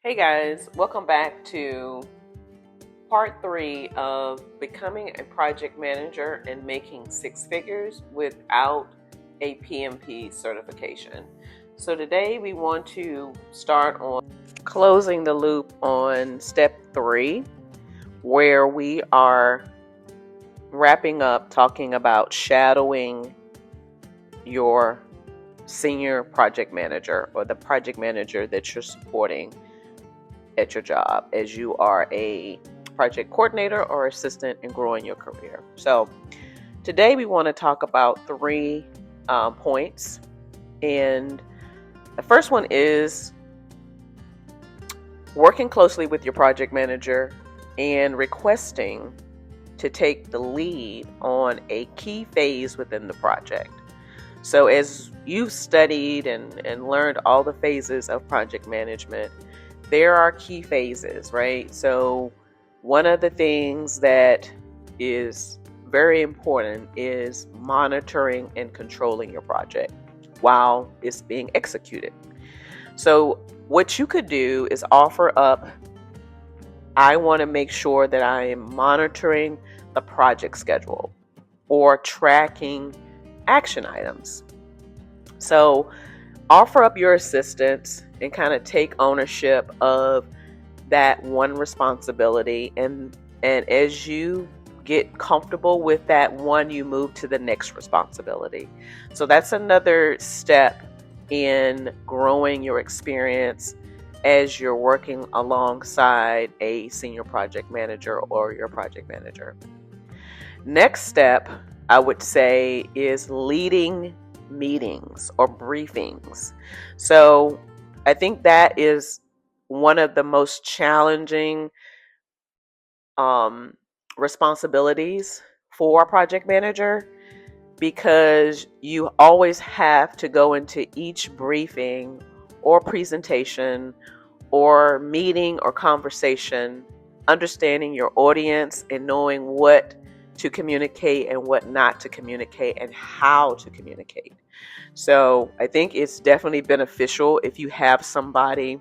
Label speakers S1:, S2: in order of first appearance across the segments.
S1: Hey guys, welcome back to part 3 of becoming a project manager and making six figures without a PMP certification. So today we want to start on closing the loop on step 3, where we are wrapping up talking about shadowing your senior project manager or the project manager that you're supporting at your job as you are a project coordinator or assistant in growing your career. So today we want to talk about 3 points. And the first one is working closely with your project manager and requesting to take the lead on a key phase within the project. So as you've studied and learned all the phases of project management, there are key phases, right? So one of the things that is very important is monitoring and controlling your project while it's being executed. So what you could do is offer up, I want to make sure that I am monitoring the project schedule or tracking action items. So offer up your assistance and kind of take ownership of that one responsibility. And as you get comfortable with that one, you move to the next responsibility. So that's another step in growing your experience as you're working alongside a senior project manager or your project manager. Next step, I would say, is leading meetings or briefings. So I think that is one of the most challenging responsibilities for a project manager, because you always have to go into each briefing or presentation or meeting or conversation understanding your audience and knowing what to communicate and what not to communicate and how to communicate. So I think it's definitely beneficial if you have somebody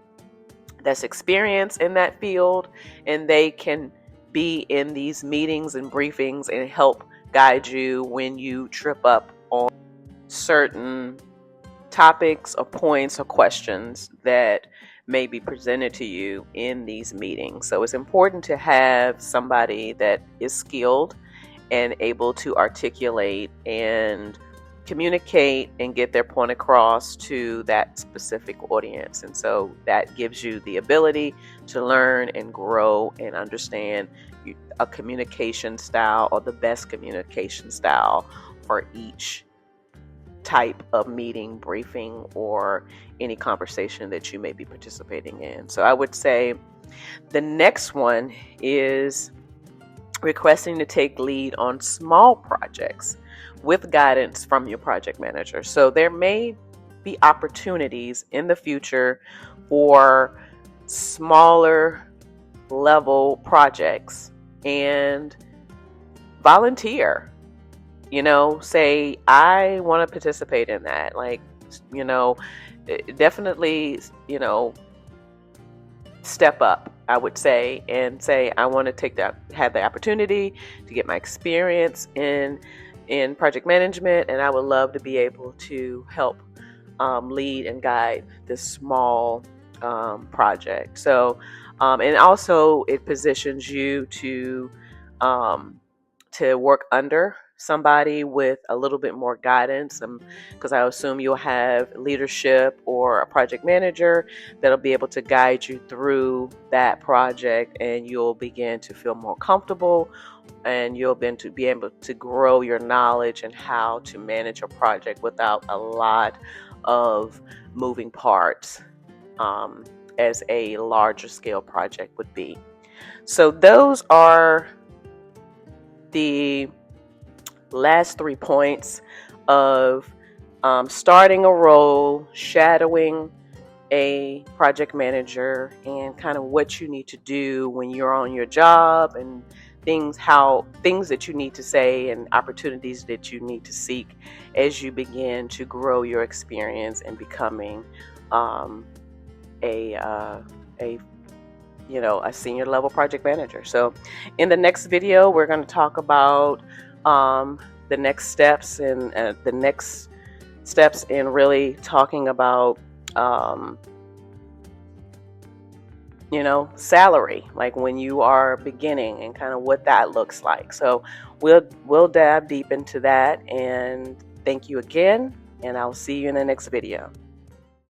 S1: that's experienced in that field and they can be in these meetings and briefings and help guide you when you trip up on certain topics or points or questions that may be presented to you in these meetings. So it's important to have somebody that is skilled and able to articulate and communicate and get their point across to that specific audience. And so that gives you the ability to learn and grow and understand a communication style or the best communication style for each type of meeting, briefing, or any conversation that you may be participating in. So I would say the next one is requesting to take lead on small projects with guidance from your project manager. So there may be opportunities in the future for smaller level projects, and volunteer. Say, I want to participate in that. Definitely, step up, I would say, and say, I want to have the opportunity to get my experience in project management, and I would love to be able to help lead and guide this small project. So, and also it positions you to work under somebody with a little bit more guidance, because I assume you'll have leadership or a project manager that'll be able to guide you through that project, and you'll begin to feel more comfortable, and you'll be able to grow your knowledge and how to manage a project without a lot of moving parts, as a larger scale project would be. So those are the last 3 points of starting a role, shadowing a project manager, and kind of what you need to do when you're on your job, and things that you need to say and opportunities that you need to seek as you begin to grow your experience in becoming a you know, a senior level project manager. So in the next video, we're going to talk about the next steps and the next steps in really talking about you know, salary, like when you are beginning and kind of what that looks like. So we'll dive deep into that, and thank you again, and I'll see you in the next video.